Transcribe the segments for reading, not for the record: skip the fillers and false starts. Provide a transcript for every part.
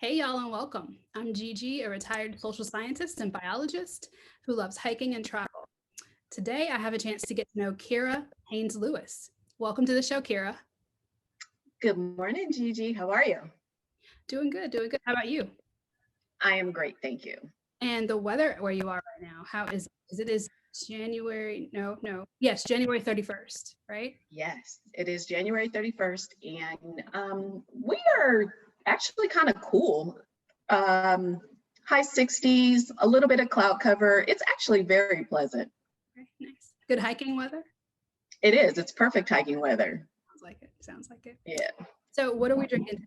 Hey y'all and welcome. I'm Gigi, a retired social scientist and biologist who loves hiking and travel. Today I have a chance to get to know Kaira Haynes-Lewis. Welcome to the show, Kaira. Good morning, Gigi. How are you? Doing good, doing good. How about you? I am great, thank you. And the weather where you are right now, how is it? It is January, yes, January 31st, right? Yes, it is January 31st, and we are actually kind of cool. High 60s, a little bit of cloud cover. It's actually very pleasant. Okay, nice. Good hiking weather? It is. It's perfect hiking weather. Sounds like it. Sounds like it. Yeah. So what are we drinking today?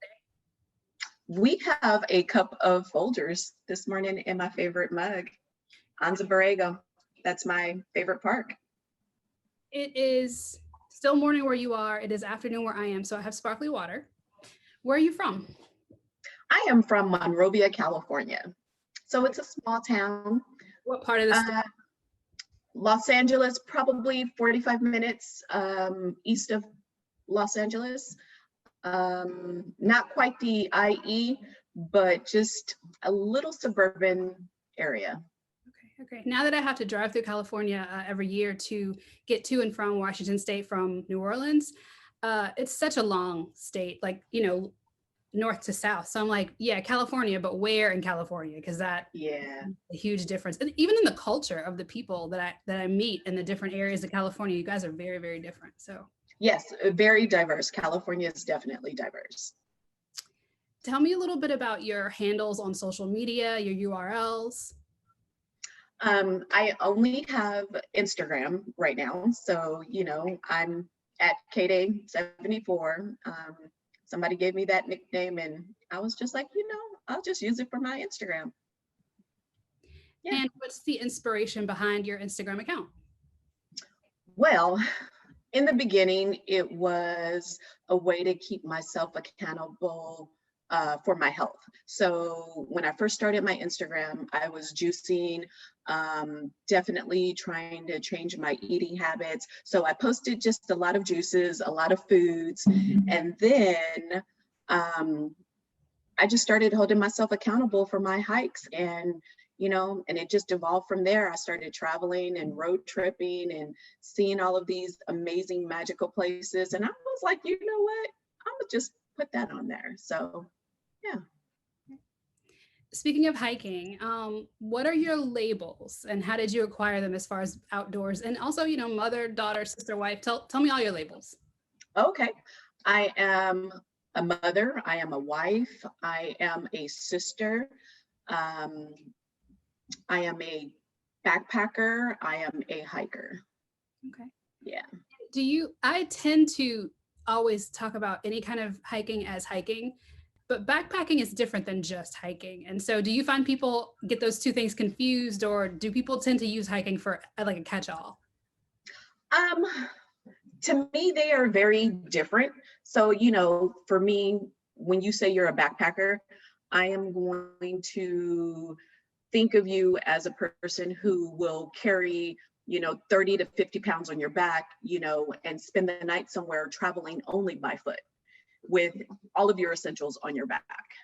We have a cup of Folgers this morning in my favorite mug. Anza Borrego. That's my favorite park. It is still morning where you are. It is afternoon where I am. So I have sparkly water. Where are you from? I am from Monrovia, California. So it's a small town. What part of the state? Los Angeles, probably 45 minutes east of Los Angeles. Not quite the IE, but just a little suburban area. Okay. Now that I have to drive through California every year to get to and from Washington State from New Orleans, it's such a long state, like, north to south. So I'm like, yeah, California, but where in California? Because that a huge difference. And even in the culture of the people that I meet in the different areas of California, you guys are very, very different. So yes, very diverse. California is definitely diverse. Tell me a little bit about your handles on social media, your URLs. I only have Instagram right now. So, I'm at KDay74. Somebody gave me that nickname and I was just like, I'll just use it for my Instagram. Yeah. And what's the inspiration behind your Instagram account? Well, in the beginning, it was a way to keep myself accountable for my health. So when I first started my Instagram, I was juicing, definitely trying to change my eating habits. So I posted just a lot of juices, a lot of foods, and then I just started holding myself accountable for my hikes, and and it just evolved from there. I started traveling and road tripping and seeing all of these amazing magical places, and I was like, you know what, I'm gonna just put that on there. So yeah. Speaking of hiking, what are your labels and how did you acquire them as far as outdoors? And also, mother, daughter, sister, wife. Tell me all your labels. Okay. I am a mother. I am a wife. I am a sister. I am a backpacker. I am a hiker. Okay. Yeah. I tend to always talk about any kind of hiking as hiking, but backpacking is different than just hiking. And so do you find people get those two things confused, or do people tend to use hiking for like a catch-all? To me, they are very different. So, for me, when you say you're a backpacker, I am going to think of you as a person who will carry 30 to 50 pounds on your back, and spend the night somewhere traveling only by foot with all of your essentials on your back.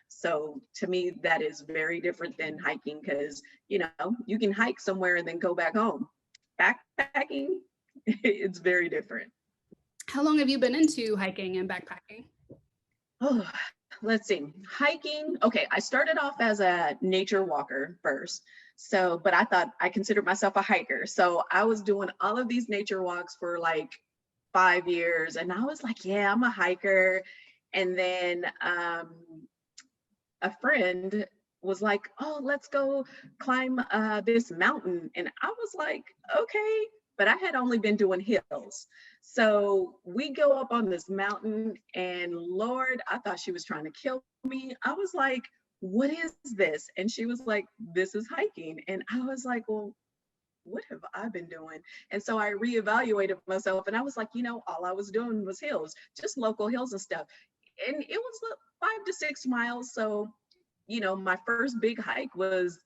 So to me, that is very different than hiking, because you can hike somewhere and then go back home. Backpacking, it's very different. How long have you been into hiking and backpacking? Oh, let's see. Hiking. Okay, I started off as a nature walker first. So, but I considered myself a hiker. So I was doing all of these nature walks for like 5 years. And I was like, yeah, I'm a hiker. And then a friend was like, oh, let's go climb this mountain. And I was like, okay, but I had only been doing hills. So we go up on this mountain, and Lord, I thought she was trying to kill me. I was like, what is this? And she was like, this is hiking. And I was like, well, what have I been doing? And so I reevaluated myself, and I was like, all I was doing was hills, just local hills and stuff. And it was 5 to 6 miles. So, my first big hike was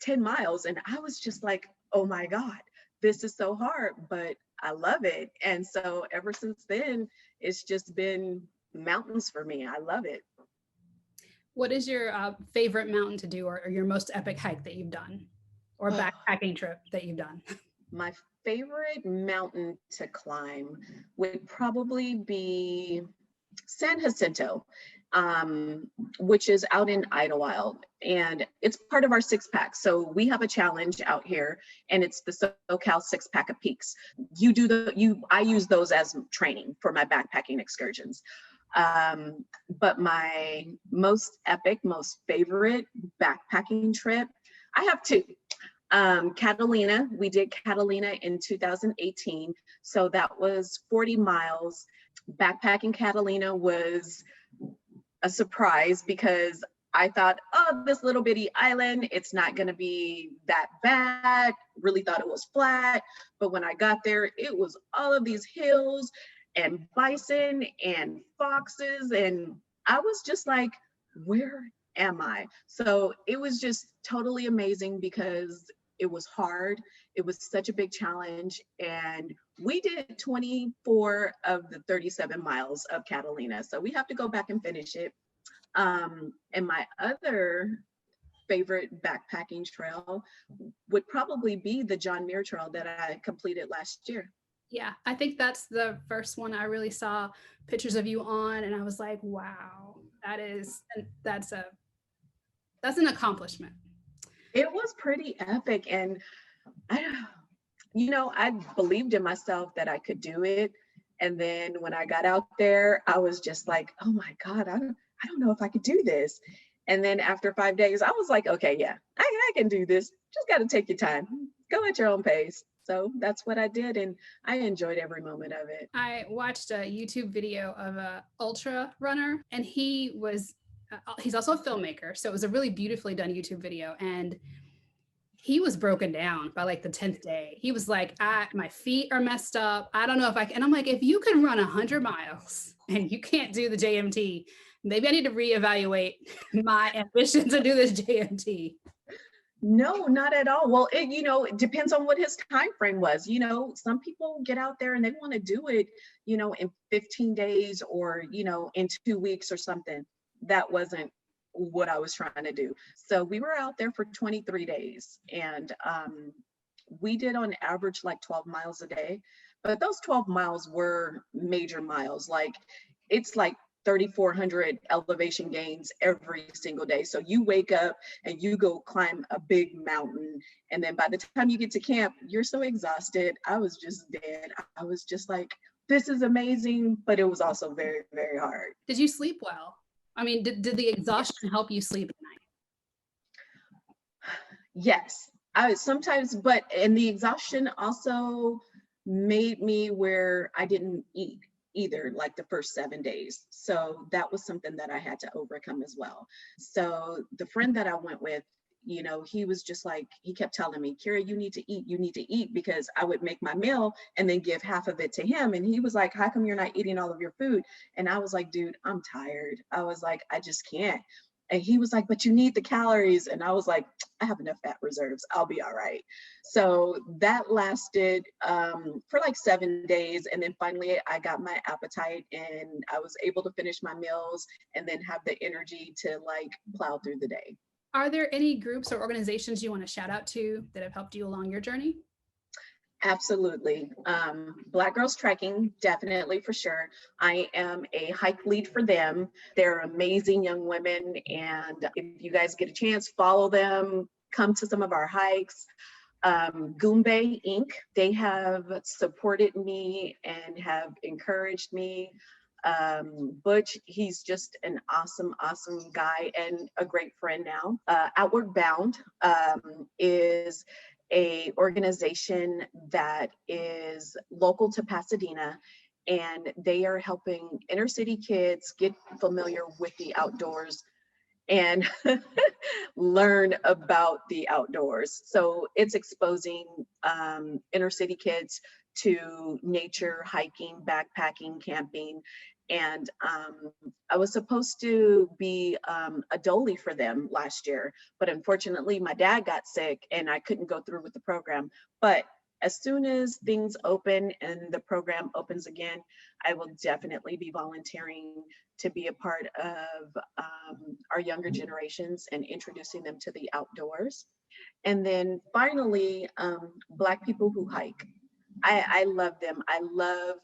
10 miles. And I was just like, oh my God, this is so hard, but I love it. And so ever since then, it's just been mountains for me. I love it. What is your favorite mountain to do, or your most epic hike that you've done, or Oh, backpacking trip that you've done? my favorite mountain to climb would probably be San Jacinto, which is out in Idlewild, and it's part of our six pack. So we have a challenge out here, and it's the SoCal six pack of peaks. I use those as training for my backpacking excursions. But my most epic, most favorite backpacking trip, I have two. Catalina, we did Catalina in 2018. So that was 40 miles. Backpacking Catalina was a surprise because I thought, oh, this little bitty island, it's not going to be that bad. Really thought it was flat. But when I got there, it was all of these hills and bison and foxes. And I was just like, where am I? So it was just totally amazing because it was hard. It was such a big challenge. And we did 24 of the 37 miles of Catalina. So we have to go back and finish it. And my other favorite backpacking trail would probably be the John Muir Trail that I completed last year. Yeah, I think that's the first one I really saw pictures of you on, and I was like, wow, that's an accomplishment. It was pretty epic, and I believed in myself that I could do it. And then when I got out there, I was just like, oh my God, I don't know if I could do this. And then after 5 days, I was like, okay, yeah, I can do this. Just got to take your time. Go at your own pace. So that's what I did. And I enjoyed every moment of it. I watched a YouTube video of a ultra runner, and he's also a filmmaker. So it was a really beautifully done YouTube video. And he was broken down by like the 10th day. He was like, my feet are messed up. I don't know if I can. And I'm like, if you can run 100 miles and you can't do the JMT, maybe I need to reevaluate my ambition to do this JMT. No, not at all. Well, it depends on what his time frame was. Some people get out there and they want to do it, in 15 days or, in 2 weeks or something. That wasn't what I was trying to do. So we were out there for 23 days, and we did on average like 12 miles a day. But those 12 miles were major miles. Like it's like 3,400 elevation gains every single day. So you wake up and you go climb a big mountain. And then by the time you get to camp, you're so exhausted. I was just dead. I was just like, this is amazing, but it was also very, very hard. Did you sleep well? I mean, did the exhaustion help you sleep at night? Yes, and the exhaustion also made me where I didn't eat either, like the first 7 days. So that was something that I had to overcome as well. So the friend that I went with, he was just like, he kept telling me, Kaira, you need to eat, because I would make my meal and then give half of it to him. And he was like, how come you're not eating all of your food? And I was like, dude, I'm tired. I was like, I just can't. And he was like, but you need the calories. And I was like, I have enough fat reserves. I'll be all right. So that lasted for like 7 days. And then finally I got my appetite and I was able to finish my meals and then have the energy to like plow through the day. Are there any groups or organizations you want to shout out to that have helped you along your journey? Absolutely. Black Girls Trekking, definitely, for sure. I am a hike lead for them. They're amazing young women. And if you guys get a chance, follow them, come to some of our hikes. Goombay Inc., they have supported me and have encouraged me. Butch, he's just an awesome guy and a great friend now. Outward Bound is a organization that is local to Pasadena, and they are helping inner city kids get familiar with the outdoors and learn about the outdoors. So it's exposing inner city kids to nature, hiking, backpacking, camping. And I was supposed to be a dolie for them last year, but unfortunately my dad got sick and I couldn't go through with the program. But as soon as things open and the program opens again, I will definitely be volunteering to be a part of our younger generations and introducing them to the outdoors. And then finally, Black people who hike. I love them. I love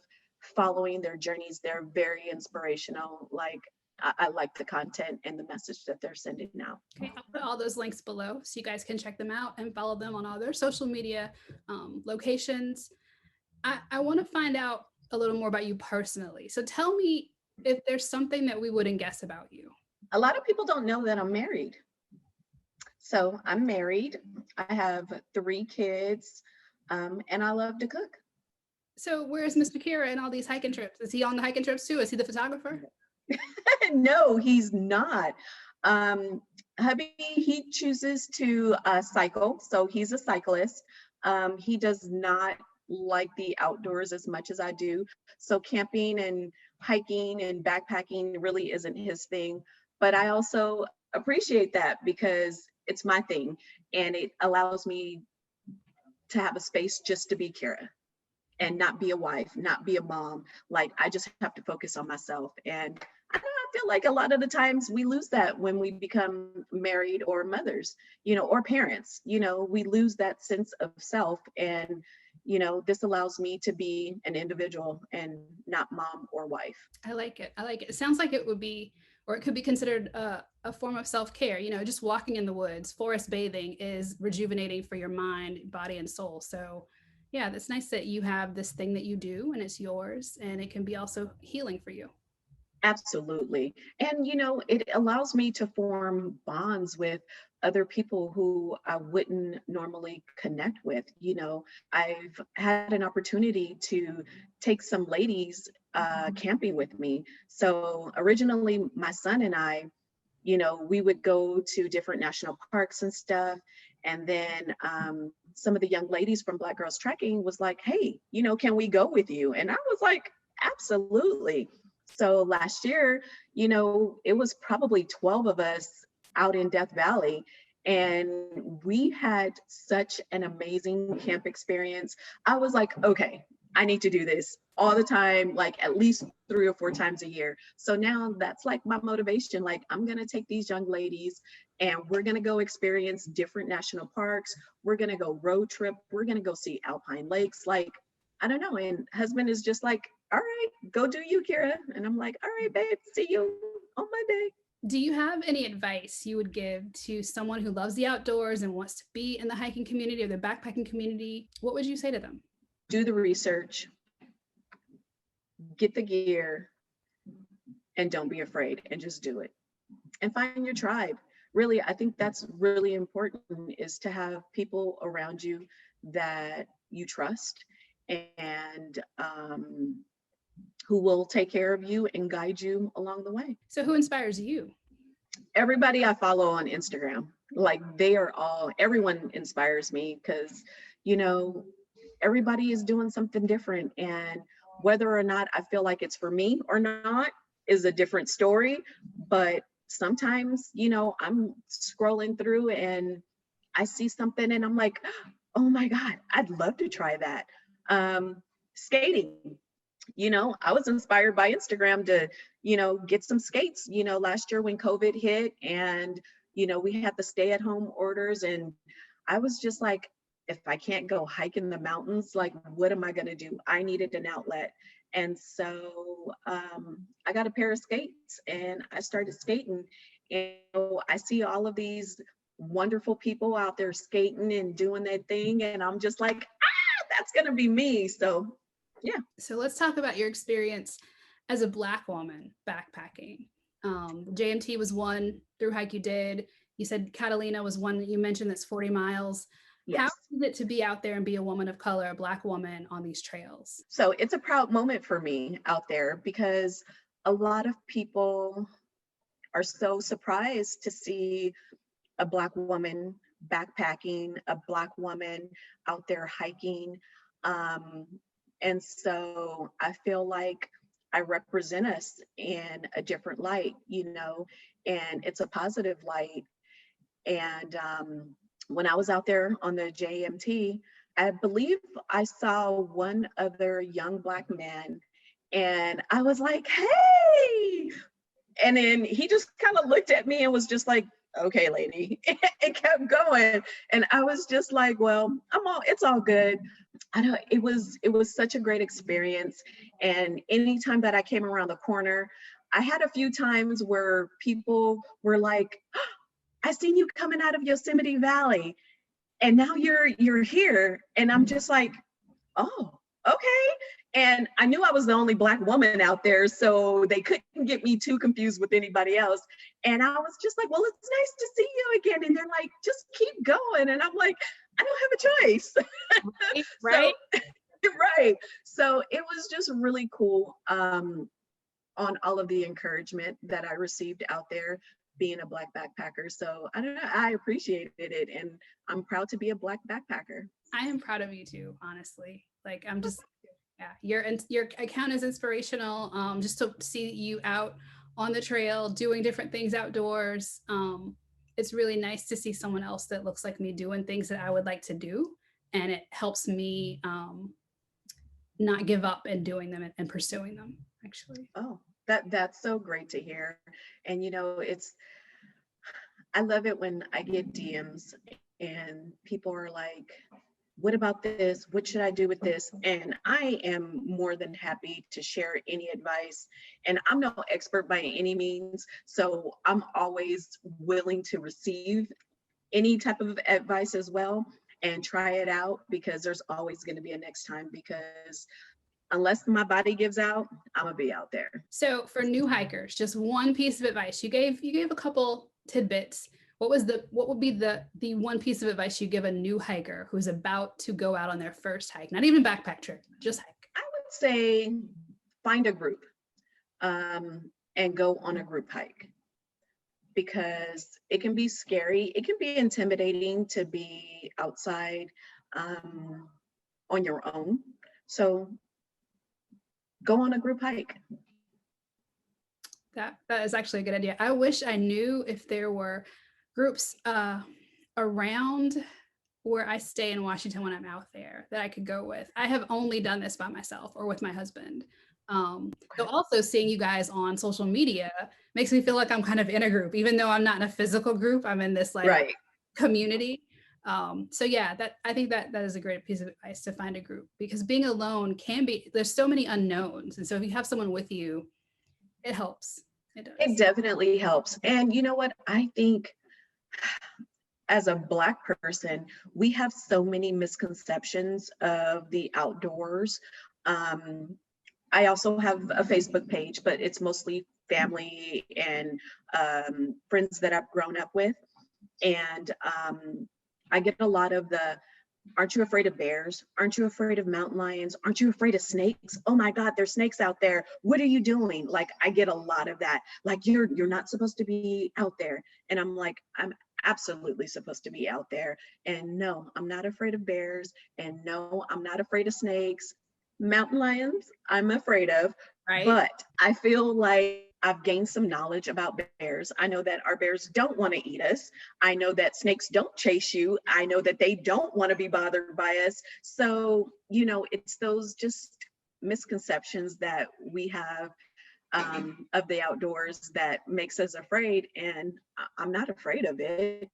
following their journeys. They're very inspirational. Like I like the content and the message that they're sending out. Okay, I'll put all those links below so you guys can check them out and follow them on all their social media locations. I want to find out a little more about you personally. So tell me if there's something that we wouldn't guess about you. A lot of people don't know that I'm married. So I'm married. I have 3 kids, and I love to cook. So where's Mr. Kaira in all these hiking trips? Is he on the hiking trips too? Is he the photographer? No, he's not. Hubby, he chooses to cycle, so he's a cyclist. He does not like the outdoors as much as I do. So camping and hiking and backpacking really isn't his thing. But I also appreciate that because it's my thing and it allows me to have a space just to be Kaira and not be a wife, not be a mom. Like I just have to focus on myself. And I don't know, I feel like a lot of the times we lose that when we become married or mothers, or parents, we lose that sense of self. And, this allows me to be an individual and not mom or wife. I like it. I like it. It sounds like it would be, or it could be considered a form of self-care. Just walking in the woods, forest bathing is rejuvenating for your mind, body, and soul. So yeah, that's nice that you have this thing that you do and it's yours, and it can be also healing for you. Absolutely. And, it allows me to form bonds with other people who I wouldn't normally connect with. I've had an opportunity to take some ladies camping with me. So originally, my son and I, we would go to different national parks and stuff. And then some of the young ladies from Black Girls Trekking was like, hey, can we go with you? And I was like, absolutely. So last year, it was probably 12 of us out in Death Valley, and we had such an amazing camp experience. I was like, okay, I need to do this all the time, like at least 3 or 4 times a year. So now that's like my motivation. Like I'm going to take these young ladies and we're going to go experience different national parks. We're going to go road trip. We're going to go see alpine lakes. Like, I don't know. And husband is just like, all right, go do you, Kaira. And I'm like, all right, babe, see you on Monday. Do you have any advice you would give to someone who loves the outdoors and wants to be in the hiking community or the backpacking community? What would you say to them? Do the research, get the gear, and don't be afraid, and just do it. And find your tribe. Really, I think that's really important, is to have people around you that you trust and who will take care of you and guide you along the way. So who inspires you? Everybody I follow on Instagram, like everyone inspires me because, everybody is doing something different. And whether or not I feel like it's for me or not is a different story. But sometimes, I'm scrolling through and I see something and I'm like, oh my God, I'd love to try that. Skating. I was inspired by Instagram to, get some skates, last year when COVID hit and, we had the stay-at-home orders, and I was just like, if I can't go hike in the mountains, like, what am I going to do? I needed an outlet. And so I got a pair of skates and I started skating. And I see all of these wonderful people out there skating and doing their thing. And I'm just like, that's going to be me. So yeah. So let's talk about your experience as a Black woman backpacking. JMT was one through hike you did. You said Catalina was one that you mentioned that's 40 miles. Yes. How is it to be out there and be a woman of color, a Black woman on these trails? So it's a proud moment for me out there because a lot of people are so surprised to see a Black woman backpacking, a Black woman out there hiking. And so I feel like I represent us in a different light, and it's a positive light. And when I was out there on the JMT, I believe I saw one other young Black man, and I was like, hey. And then he just kind of looked at me and was just like, okay, lady, and kept going. And I was just like, well, it's all good. I know it was such a great experience. And anytime that I came around the corner, I had a few times where people were like, I seen you coming out of Yosemite Valley, and now you're here. And I'm just like, oh, okay. And I knew I was the only Black woman out there, so they couldn't get me too confused with anybody else. And I was just like, well, it's nice to see you again. And they're like, just keep going. And I'm like, I don't have a choice. Right. So, right. So it was just really cool on all of the encouragement that I received out there being a Black backpacker. So I don't know, I appreciated it, and I'm proud to be a Black backpacker. I am proud of you too, honestly. Like I'm just, yeah, your account is inspirational. Just to see you out on the trail doing different things outdoors. It's really nice to see someone else that looks like me doing things that I would like to do, and it helps me not give up in doing them and pursuing them. Actually. Oh, that's so great to hear. And I love it when I get DMs and people are like, what about this? What should I do with this? And I am more than happy to share any advice. And I'm no expert by any means, so I'm always willing to receive any type of advice as well and try it out, because there's always going to be a next time, because unless my body gives out, I'm gonna be out there. So for new hikers, just one piece of advice. You gave a couple tidbits. What would be the one piece of advice you give a new hiker who's about to go out on their first hike? Not even backpack trip, just hike. I would say find a group and go on a group hike, because it can be scary. It can be intimidating to be outside on your own. So go on a group hike. That is actually a good idea. I wish I knew if there were groups around where I stay in Washington when I'm out there that I could go with. I have only done this by myself or with my husband. So also seeing you guys on social media makes me feel like I'm kind of in a group, even though I'm not in a physical group. I'm in this like community. So yeah, I think that is a great piece of advice, to find a group, because being alone there's so many unknowns. And so if you have someone with you, it helps. It does. It definitely helps. And you know what? I think as a Black person, we have so many misconceptions of the outdoors. I also have a Facebook page, but it's mostly family and friends that I've grown up with. And I get a lot of aren't you afraid of bears? Aren't you afraid of mountain lions? Aren't you afraid of snakes? Oh my God, there's snakes out there. What are you doing? Like, I get a lot of that. Like, you're not supposed to be out there. And I'm like, I'm absolutely supposed to be out there. And no, I'm not afraid of bears. And no, I'm not afraid of snakes. Mountain lions, I'm afraid of. Right. But I feel like I've gained some knowledge about bears. I know that our bears don't want to eat us. I know that snakes don't chase you. I know that they don't want to be bothered by us. So, it's those just misconceptions that we have of the outdoors that makes us afraid. And I'm not afraid of it.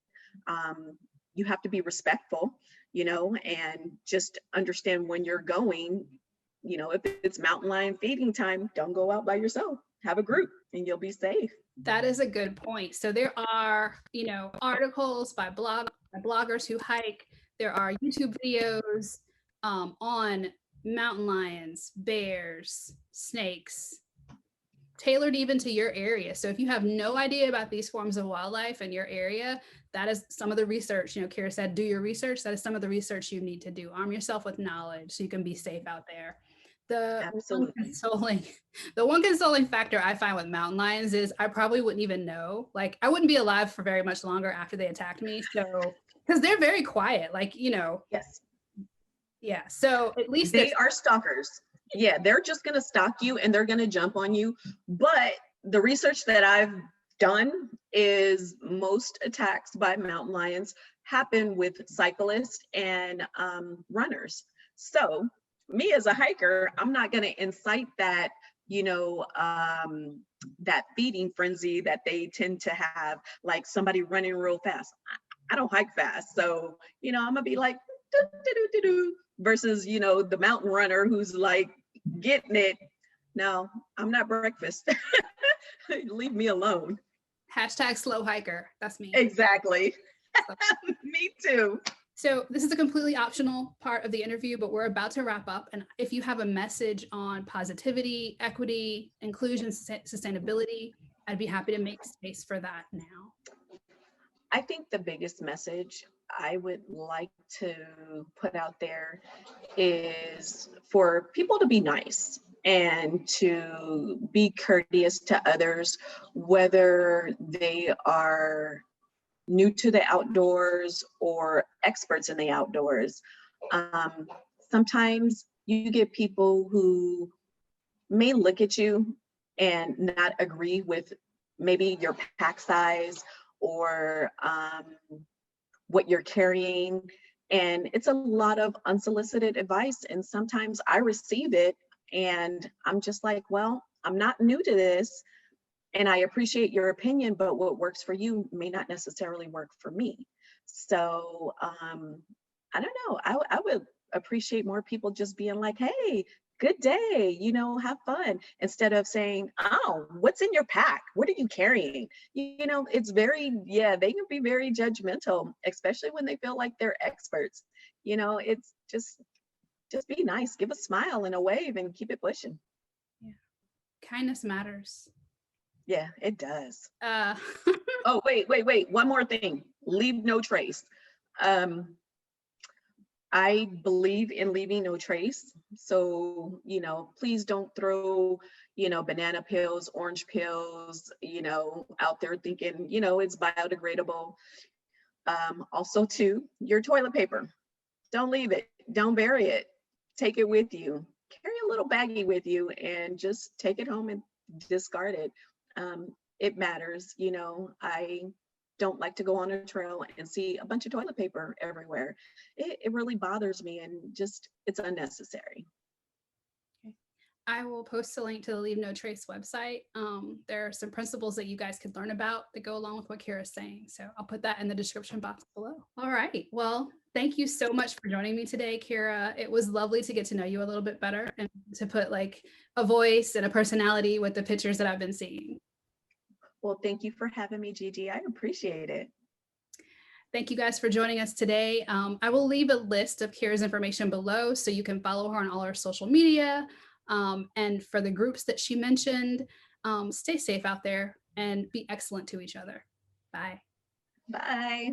You have to be respectful, and just understand when you're going. If it's mountain lion feeding time, don't go out by yourself. Have a group and you'll be safe. That is a good point. So there are, articles by bloggers who hike. There are YouTube videos on mountain lions, bears, snakes, tailored even to your area. So if you have no idea about these forms of wildlife in your area, that is some of the research. Kaira said, do your research. That is some of the research you need to do. Arm yourself with knowledge so you can be safe out there. The one consoling factor I find with mountain lions is I probably wouldn't even know. Like, I wouldn't be alive for very much longer after they attacked me. So, because they're very quiet, Yes. Yeah. So at least they are stalkers. Yeah, they're just going to stalk you and they're going to jump on you. But the research that I've done is most attacks by mountain lions happen with cyclists and runners. So me as a hiker, I'm not going to incite that, that feeding frenzy that they tend to have, like somebody running real fast. I don't hike fast. So, I'm gonna be like, "Do, do, do, do, do," versus, the mountain runner who's like getting it. No, I'm not breakfast. Leave me alone. Hashtag slow hiker. That's me. Exactly. Me too. So this is a completely optional part of the interview, but we're about to wrap up. And if you have a message on positivity, equity, inclusion, sustainability, I'd be happy to make space for that now. I think the biggest message I would like to put out there is for people to be nice and to be courteous to others, whether they are new to the outdoors or experts in the outdoors. Sometimes you get people who may look at you and not agree with maybe your pack size or what you're carrying. And it's a lot of unsolicited advice. And sometimes I receive it and I'm just like, well, I'm not new to this. And I appreciate your opinion, but what works for you may not necessarily work for me. So I don't know. I would appreciate more people just being like, hey, good day, have fun, instead of saying, oh, what's in your pack? What are you carrying? It's they can be very judgmental, especially when they feel like they're experts. It's just be nice, give a smile and a wave and keep it pushing. Yeah. Kindness matters. Yeah, it does. Oh, wait. One more thing. Leave no trace. I believe in leaving no trace. So, please don't throw, banana peels, orange peels, out there thinking, it's biodegradable. Also, too, your toilet paper. Don't leave it. Don't bury it. Take it with you. Carry a little baggie with you and just take it home and discard it. It matters. I don't like to go on a trail and see a bunch of toilet paper everywhere. It really bothers me and just, it's unnecessary. Okay. I will post a link to the Leave No Trace website. There are some principles that you guys could learn about that go along with what Kaira's saying. So I'll put that in the description box below. All right. Well, thank you so much for joining me today, Kaira. It was lovely to get to know you a little bit better and to put like a voice and a personality with the pictures that I've been seeing. Well, thank you for having me, Gigi. I appreciate it. Thank you guys for joining us today. I will leave a list of Kaira's information below so you can follow her on all her social media. And for the groups that she mentioned, stay safe out there and be excellent to each other. Bye. Bye.